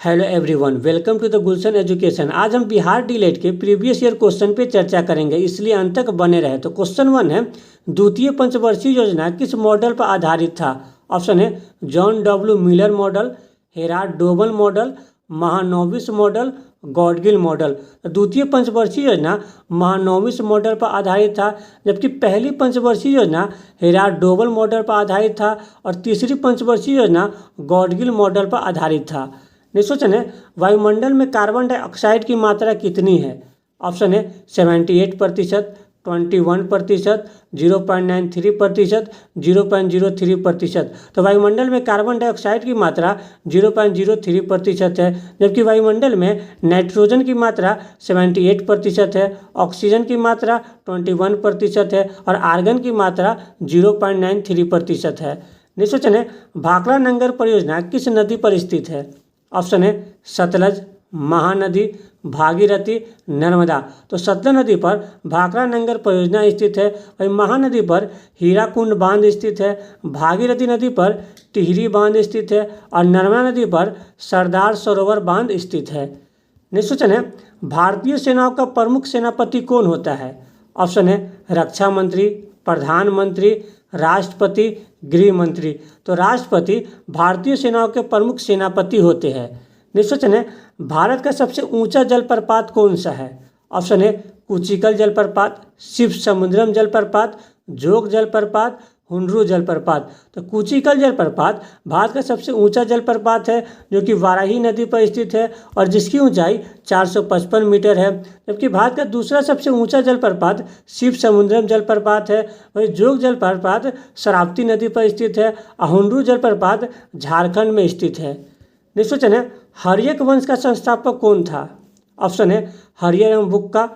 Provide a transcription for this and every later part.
Hello everyone, welcome to the Gulshan education. आज हम बिहार डीलेट के प्रीवियस ईयर क्वेश्चन पे चर्चा करेंगे, इसलिए अंत तक बने रहे। तो क्वेश्चन 1 है, द्वितीय पंचवर्षीय योजना किस मॉडल पर आधारित था? ऑप्शन है John W Miller model, Harrod Domar model, महानोविस मॉडल, गॉडगिल मॉडल। तो द्वितीय पंचवर्षीय योजना महानोविस मॉडल पर आधारित था, जबकि पहली पंचवर्षीय योजना हेराल्ड डोबल मॉडल पर आधारित था और तीसरी पंचवर्षीय योजना गॉडगिल मॉडल पर आधारित था। नेक्स्ट क्वेश्चन है, वायुमंडल में कार्बन डाइऑक्साइड की मात्रा कितनी है? ऑप्शन है 78%, 21%, 0.93%, 0.03%। तो वायुमंडल में कार्बन डाइऑक्साइड की मात्रा 0.03% है, जबकि वायुमंडल में नाइट्रोजन की मात्रा 78% है, ऑक्सीजन की मात्रा 21% है और आर्गन की मात्रा 0.93% है। नेक्स्ट क्वेश्चन है, भाखड़ा नंगर परियोजना किस नदी पर स्थित है? ऑप्शन है सतलज, महानदी, भागीरथी, नर्मदा। तो सतलज नदी पर भाखड़ा नंगर परियोजना स्थित है, वही महानदी पर हीराकुंड बांध स्थित है, भागीरथी नदी पर टिहरी बांध स्थित है और नर्मदा नदी पर सरदार सरोवर बांध स्थित है। नेक्स्ट क्वेश्चन है, भारतीय सेनाओं का प्रमुख सेनापति कौन होता है? ऑप्शन है रक्षा मंत्री, प्रधानमंत्री, राष्ट्रपति, गृह मंत्री। तो राष्ट्रपति भारतीय सेनाओं के प्रमुख सेनापति होते हैं। नेक्स्ट क्वेश्चन है, भारत का सबसे ऊंचा जलप्रपात कौन सा है? ऑप्शन है कुचिकल जलप्रपात, शिव समुद्रम जलप्रपात, जोग जलप्रपात, हुंड्रू जलप्रपात। तो कुचिकल जलप्रपात भारत का सबसे ऊंचा जलप्रपात है, जो कि वाराही नदी पर स्थित है और जिसकी ऊंचाई 455 मीटर है। जबकि भारत का दूसरा सबसे ऊंचा जलप्रपात शिव समुद्रम जलप्रपात है। वही जोग जलप्रपात शरावती नदी पर स्थित है और हुंड्रू जलप्रपात झारखंड में स्थित है। नेक्स्ट क्वेश्चन है, हर्यक वंश का संस्थापक कौन था? ऑप्शन है हर्य एवं बुक्का,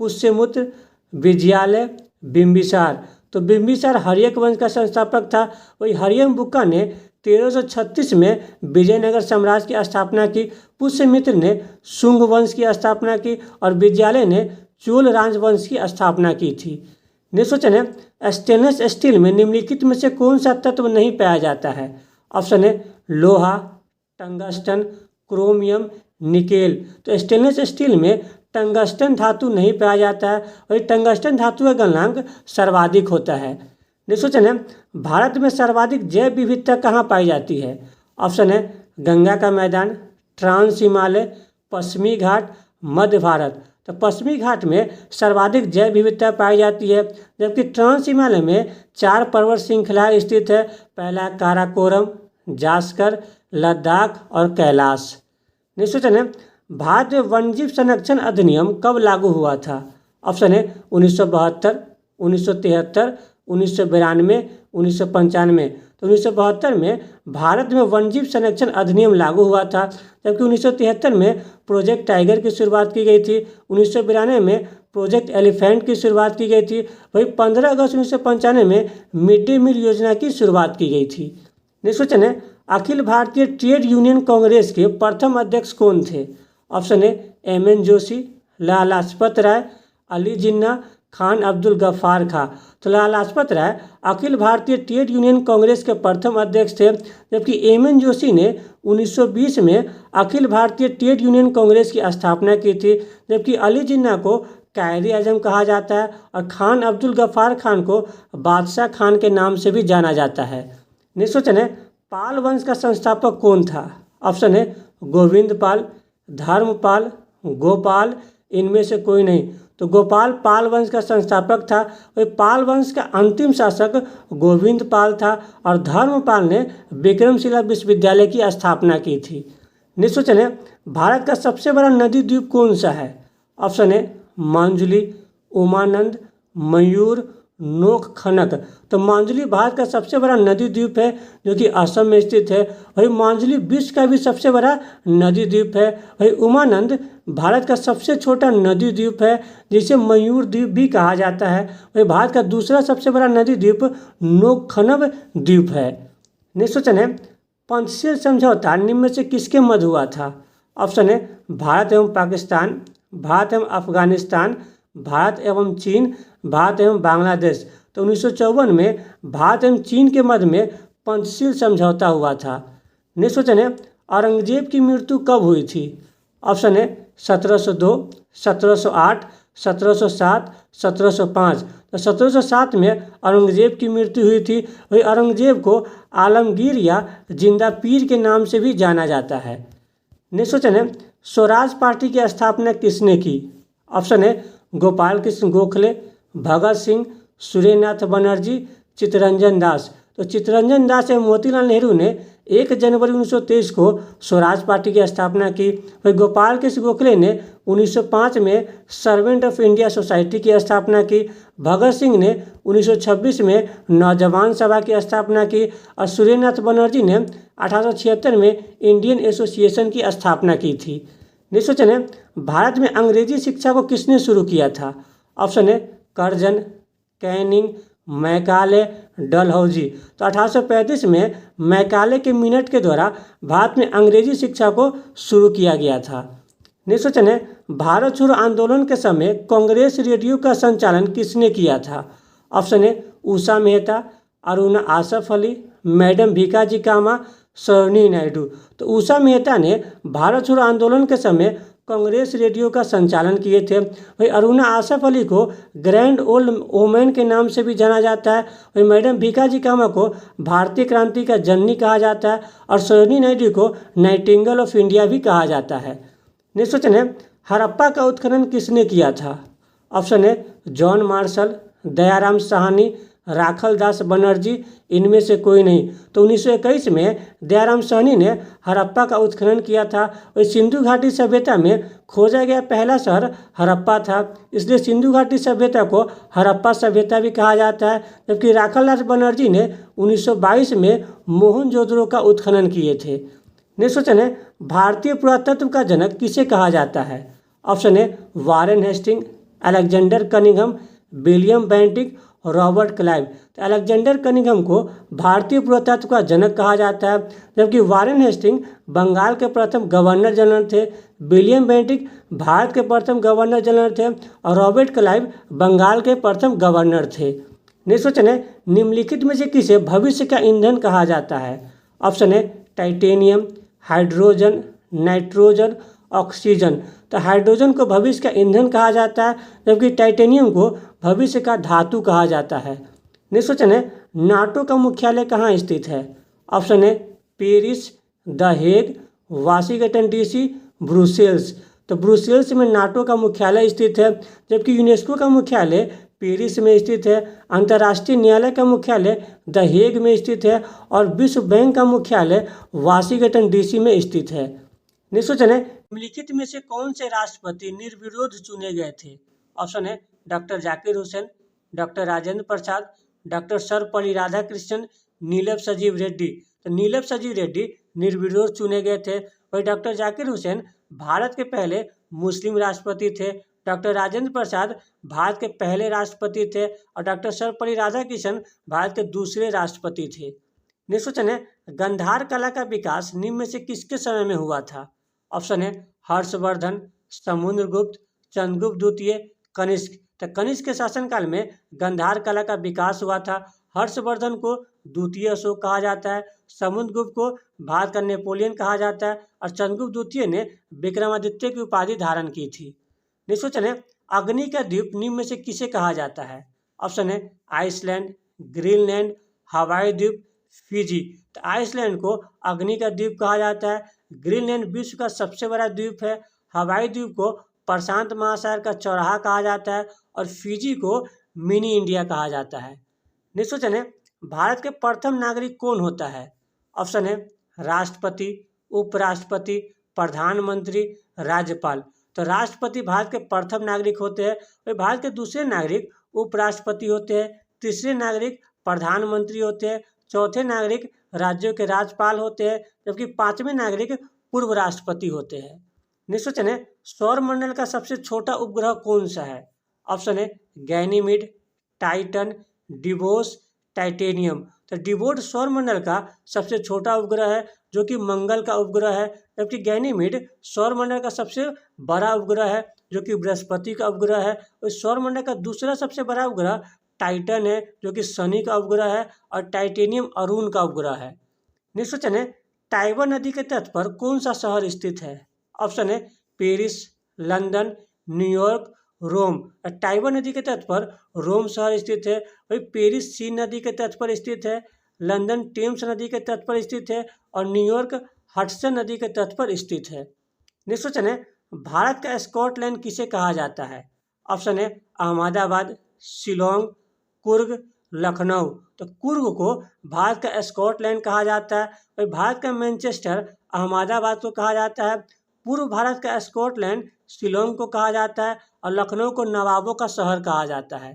पुष्यमुत्र, विजयालय, बिंबिसार। तो बिंबिसार हर्यक वंश का संस्थापक था। वही हर्य एवं बुक्का ने 1336 में विजयनगर साम्राज्य की स्थापना की, पुष्यमित्र ने शुंग वंश की स्थापना की और विजयालय ने चोल राजवंश की स्थापना की थी। नेक्स्ट क्वेश्चन है, स्टेनलेस स्टील में निम्नलिखित में से कौन सा तत्व नहीं पाया जाता है? ऑप्शन है लोहा, टंगस्टन, क्रोमियम, निकेल। तो स्टेनलेस स्टील में टंगस्टन धातु नहीं पाया जाता है, वही टंगस्टन धातु का गलनांक सर्वाधिक होता है। नेक्स्ट क्वेश्चन है, भारत में सर्वाधिक जैव विविधता कहाँ पाई जाती है? ऑप्शन है गंगा का मैदान, ट्रांस हिमालय, पश्चिमी घाट, मध्य भारत। तो पश्चिमी घाट में सर्वाधिक जैव विविधता पाई जाती है, जबकि ट्रांस हिमालय में 4 पर्वत श्रृंखलाएँ स्थित है। पहला काराकोरम, जास्कर, लद्दाख और कैलाश। नेक्स्ट क्वेश्चन है, भारत में वन्यजीव संरक्षण अधिनियम कब लागू हुआ था? ऑप्शन है 1972, 1973, 1992, 1995। तो 1972 में भारत में वन्यजीव संरक्षण अधिनियम लागू हुआ था, जबकि 1973 में प्रोजेक्ट टाइगर की शुरुआत की गई थी, 1992 में प्रोजेक्ट एलिफेंट की शुरुआत की गई थी, वही 15 अगस्त 1995 में मिड डे मील योजना की शुरुआत की गई थी। नेक्स्ट क्वेश्चन है, अखिल भारतीय ट्रेड यूनियन कांग्रेस के प्रथम अध्यक्ष कौन थे? ऑप्शन है एम.एन. जोशी, लाला लाजपत राय, अली जिन्ना, खान अब्दुल गफ्फार खां। तो लाला लाजपत राय अखिल भारतीय ट्रेड यूनियन कांग्रेस के प्रथम अध्यक्ष थे, जबकि एम.एन. जोशी ने 1920 में अखिल भारतीय ट्रेड यूनियन कांग्रेस की स्थापना की थी, जबकि अली जिन्ना को कायदे आजम कहा जाता है और खान अब्दुल गफ्फार खान को बादशाह खान के नाम से भी जाना जाता है। नेक्स्ट क्वेश्चन है, पाल वंश का संस्थापक कौन था? ऑप्शन है गोविंद पाल, धर्मपाल, गोपाल, इनमें से कोई नहीं। तो गोपाल पाल वंश का संस्थापक था। वही पाल वंश का अंतिम शासक गोविंद पाल था और धर्मपाल ने विक्रमशिला विश्वविद्यालय की स्थापना की थी। नेक्स्ट क्वेश्चन है, भारत का सबसे बड़ा नदी द्वीप कौन सा है? ऑप्शन है मांजुली, उमानंद, मयूर, नोक खनक। तो मांजुली भारत का सबसे बड़ा नदी द्वीप है, जो कि असम में स्थित है। वही मांजुली विश्व का भी सबसे बड़ा नदी द्वीप है। वही उमानंद भारत का सबसे छोटा नदी द्वीप है, जिसे मयूर द्वीप भी कहा जाता है। वही भारत का दूसरा सबसे बड़ा नदी द्वीप नोक खनक द्वीप है। नेक्स्ट क्वेश्चन है, पंचशील समझौता निम्न में से किसके मध्य हुआ था? ऑप्शन है भारत एवं पाकिस्तान, भारत एवं अफगानिस्तान, भारत एवं चीन, भारत एवं बांग्लादेश। तो 1954 में भारत एवं चीन के मध्य में पंचशील समझौता हुआ था। नेक्स्ट क्वेश्चन है, औरंगजेब की मृत्यु कब हुई थी? ऑप्शन है 1702, 1708, 1707, 1705। तो 1707 में औरंगजेब की मृत्यु हुई थी। वही औरंगजेब को आलमगीर या जिंदा पीर के नाम से भी जाना जाता है। नेक्स्ट क्वेश्चन है, स्वराज पार्टी की स्थापना किसने की? ऑप्शन है गोपाल कृष्ण गोखले, भगत सिंह, सूर्यनाथ बनर्जी, चित्तरंजन दास। तो चित्तरंजन दास एवं मोतीलाल नेहरू ने 1 जनवरी 1923 को स्वराज पार्टी की स्थापना की। वही गोपाल कृष्ण गोखले ने 1905 में सर्वेंट ऑफ इंडिया सोसाइटी की स्थापना की। भगत सिंह ने 1926 में नौजवान सभा की स्थापना की और सूर्यनाथ बनर्जी ने 1876 में इंडियन एसोसिएशन की स्थापना की थी। नेक्स्ट क्वेश्चन है, भारत में अंग्रेजी शिक्षा को किसने शुरू किया था? ऑप्शन है कर्जन, कैनिंग, मैकाले, डलहौजी। तो 1835 में मैकाले के मिनट के द्वारा भारत में अंग्रेजी शिक्षा को शुरू किया गया था। नेक्स्ट क्वेश्चन है, भारत छोड़ो आंदोलन के समय कांग्रेस रेडियो का संचालन किसने किया था? ऑप्शन है उषा मेहता, अरुणा आसफ अली, मैडम भीकाजी कामा, सरोजिनी नायडू। तो उषा मेहता ने भारत छोड़ो आंदोलन के समय कांग्रेस रेडियो का संचालन किए थे। वही अरुणा आसफ अली को ग्रैंड ओल्ड वोमेन के नाम से भी जाना जाता है। वही मैडम भीकाजी कामा को भारतीय क्रांति का जननी कहा जाता है और सरोजिनी नायडू को नाइटिंगेल ऑफ इंडिया भी कहा जाता है। नेक्स्ट क्वेश्चन है, हड़प्पा का उत्खनन किसने किया था? ऑप्शन है जॉन मार्शल, दयाराम साहनी, राखल दास बनर्जी, इनमें से कोई नहीं। तो 1921 में दयाराम साहनी ने हड़प्पा का उत्खनन किया था। और सिंधु घाटी सभ्यता में खोजा गया पहला शहर हड़प्पा था, इसलिए सिंधु घाटी सभ्यता को हड़प्पा सभ्यता भी कहा जाता है। जबकि राखल दास बनर्जी ने 1922 में मोहनजोदड़ो का उत्खनन किए थे। नेक्स्ट क्वेश्चन है, भारतीय पुरातत्व का जनक किसे कहा जाता है? ऑप्शन है Warren Hasting, Alexander Cunningham, William Bentinck, Robert Clive. तो अलेक्जेंडर कनिंघम को भारतीय पुरातत्व का जनक कहा जाता है, जबकि वारेन हेस्टिंग बंगाल के प्रथम गवर्नर जनरल थे, विलियम बेंटिक भारत के प्रथम गवर्नर जनरल थे और रॉबर्ट क्लाइव बंगाल के प्रथम गवर्नर थे। नेक्स्ट क्वेश्चन है, निम्नलिखित में से किसे भविष्य का ईंधन कहा जाता है? ऑप्शन है टाइटेनियम, हाइड्रोजन, नाइट्रोजन, ऑक्सीजन। तो हाइड्रोजन को भविष्य का ईंधन कहा जाता है, जबकि टाइटेनियम को भविष्य का धातु कहा जाता है। नेक्स्ट क्वेश्चन है, नाटो का मुख्यालय कहाँ स्थित है? ऑप्शन है Paris, the Hague, Washington DC, Brussels. तो ब्रुसेल्स में नाटो का मुख्यालय स्थित है, जबकि यूनेस्को का मुख्यालय पेरिस में स्थित है। अंतर्राष्ट्रीय न्यायालय का मुख्यालय द हेग में स्थित है और विश्व बैंक का मुख्यालय वाशिंगटन डीसी में स्थित है। नेक्स्ट क्वेश्चन है, निम्नलिखित में से कौन से राष्ट्रपति निर्विरोध चुने गए थे? ऑप्शन है doctor Zakir Hussain, doctor Rajendra Prasad, doctor Sarvepalli Radhakrishnan, नीलम संजीव रेड्डी। तो नीलम संजीव रेड्डी निर्विरोध चुने गए थे। वही डॉक्टर जाकिर हुसैन भारत के पहले मुस्लिम राष्ट्रपति थे, डॉक्टर राजेंद्र प्रसाद भारत के पहले राष्ट्रपति थे और डॉक्टर सर्वपल्ली राधाकृष्णन भारत के दूसरे राष्ट्रपति थे। नेक्स्ट क्वेश्चन है, गांधार कला का विकास निम्न में से किसके समय में हुआ था? ऑप्शन है हर्षवर्धन, समुद्रगुप्त, चंद्रगुप्त द्वितीय, कनिष्क। तो कनिष्क के शासनकाल में गांधार कला का विकास हुआ था। हर्षवर्धन को द्वितीय अशोक कहा जाता है, समुद्रगुप्त को भारत का नेपोलियन कहा जाता है और चंद्रगुप्त द्वितीय ने विक्रमादित्य की उपाधि धारण की थी। नेक्स्ट क्वेश्चन है, अग्नि का द्वीप निम्न में से किसे कहा जाता है? ऑप्शन है आइसलैंड, ग्रीनलैंड, हवाई द्वीप, फिजी। तो आइसलैंड को अग्नि का द्वीप कहा जाता है, ग्रीनलैंड विश्व का सबसे बड़ा द्वीप है, हवाई द्वीप को प्रशांत महासागर का चौराहा कहा जाता है और फिजी को मिनी इंडिया कहा जाता है। नेक्स्ट क्वेश्चन है, भारत के प्रथम नागरिक कौन होता है? ऑप्शन है राष्ट्रपति, उपराष्ट्रपति, प्रधानमंत्री, राज्यपाल। तो राष्ट्रपति भारत के प्रथम नागरिक होते हैं, वही भारत के दूसरे नागरिक उपराष्ट्रपति होते हैं, तीसरे नागरिक प्रधानमंत्री होते हैं, चौथे नागरिक राज्यों के राज्यपाल होते हैं, जबकि पांचवें नागरिक पूर्व राष्ट्रपति होते हैं। नेक्स्ट क्वेश्चन है, सौरमंडल का सबसे छोटा उपग्रह कौन सा है? ऑप्शन है गैनीमीड, टाइटन, डिवोस, टाइटेनियम। तो डिवोस सौरमंडल का सबसे छोटा उपग्रह है जो कि मंगल का उपग्रह है, जबकि गैनीमीड सौरमंडल का सबसे बड़ा उपग्रह है जो कि बृहस्पति का उपग्रह है। उस सौरमंडल का दूसरा सबसे बड़ा उपग्रह टाइटन है जो कि शनि का उपग्रह है और टाइटेनियम अरुण का उपग्रह है। नेक्स्ट क्वेश्चन है, टाइबर नदी के तट पर कौन सा शहर स्थित है? ऑप्शन है पेरिस, लंदन, न्यूयॉर्क, रोम। टाइबर नदी के तट पर रोम शहर स्थित है। वही पेरिस सीन नदी के तट पर स्थित है, लंदन टेम्स नदी के तट पर स्थित है और न्यूयॉर्क हडसन नदी के तट पर स्थित है। नेक्स्ट क्वेश्चन है, भारत का स्कॉटलैंड किसे कहा जाता है? ऑप्शन है अहमदाबाद, शिलोंग, कुर्ग, लखनऊ। तो कुर्ग को भारत का स्कॉटलैंड कहा जाता है और भारत का मैनचेस्टर अहमदाबाद को कहा जाता है। पूर्व भारत का स्कॉटलैंड शिलोंग को कहा जाता है और लखनऊ को नवाबों का शहर कहा जाता है।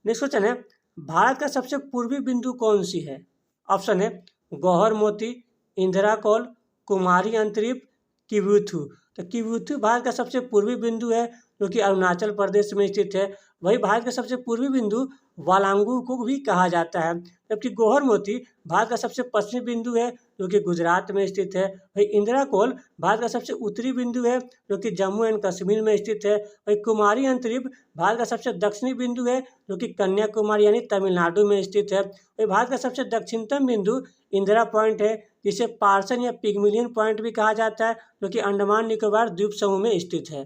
नेक्स्ट क्वेश्चन है, भारत का सबसे पूर्वी बिंदु कौन सी है? ऑप्शन है गौहर मोती, इंदिरा कौल, कुमारी अंतरीप, किबुथु। तो किबुथु भारत का सबसे पूर्वी बिंदु है जो कि अरुणाचल प्रदेश में स्थित है। वही भारत का सबसे पूर्वी बिंदु वालांगू को भी कहा जाता है, जबकि गौहर मोती भारत का सबसे पश्चिमी बिंदु है जो कि गुजरात में स्थित है। वही इंदिरा कौल भारत का सबसे उत्तरी बिंदु है जो कि जम्मू एंड कश्मीर में स्थित है। वही कुमारी अंतरीप भारत का सबसे दक्षिणी बिंदु है जो कि कन्याकुमारी यानी तमिलनाडु में स्थित है। वही भारत का सबसे दक्षिणतम बिंदु इंदिरा पॉइंट है, जिसे पार्सन या पिग्मिलियन पॉइंट भी कहा जाता है, जो कि अंडमान निकोबार द्वीप समूह में स्थित है।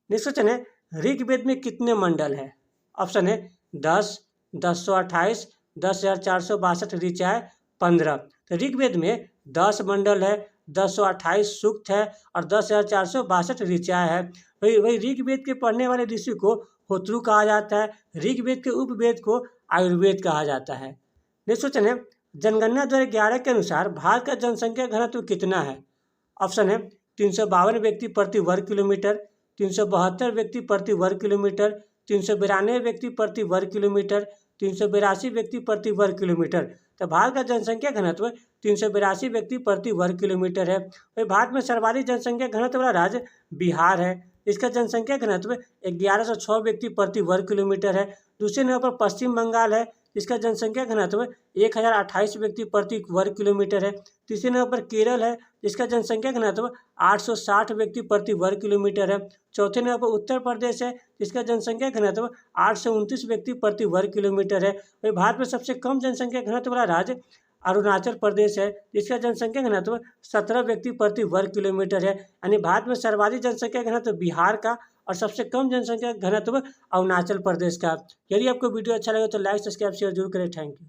नेक्स्ट क्वेश्चन है, ऋग्वेद में कितने मंडल है? ऑप्शन है 10, 1028, 10,462 ऋचाएँ, 15। तो ऋग्वेद में 10 मंडल है, 1028 सूक्त है और 10,462 ऋचाएँ है। वही ऋग्वेद के पढ़ने वाले ऋषि को होत्रु कहा जाता है। ऋग्वेद के उपवेद को आयुर्वेद कहा जाता है। नेक्स्ट क्वेश्चन है, जनगणना 2011 के अनुसार भारत का जनसंख्या घनत्व कितना है? ऑप्शन है 352 व्यक्ति प्रति वर्ग किलोमीटर, 372 व्यक्ति प्रति वर्ग किलोमीटर, 392 व्यक्ति प्रति वर्ग किलोमीटर, 382 व्यक्ति प्रति वर्ग किलोमीटर। तो भारत का जनसंख्या घनत्व 382 व्यक्ति प्रति वर्ग किलोमीटर है। वही भारत में सर्वाधिक जनसंख्या घनत्व वाला राज्य बिहार है। इसका जनसंख्या घनत्व 1106 व्यक्ति प्रति वर्ग किलोमीटर है। दूसरे नंबर पर पश्चिम बंगाल है, जिसका जनसंख्या घनत्व 1028 व्यक्ति प्रति वर्ग किलोमीटर है। तीसरे नंबर पर केरल है, जिसका जनसंख्या घनत्व 860 व्यक्ति प्रति वर्ग किलोमीटर है। चौथे नंबर पर उत्तर प्रदेश है, जिसका जनसंख्या घनत्व 829 व्यक्ति प्रति वर्ग किलोमीटर है। वही भारत में सबसे कम जनसंख्या घनत्व वाला राज्य अरुणाचल प्रदेश है, जिसका जनसंख्या घनत्व 17 व्यक्ति प्रति वर्ग किलोमीटर है। यानी भारत में सर्वाधिक जनसंख्या घनत्व बिहार का और सबसे कम जनसंख्या घनत्व अरुणाचल प्रदेश का। यदि आपको वीडियो अच्छा लगे तो लाइक, सब्सक्राइब, शेयर जरूर करें। Thank you.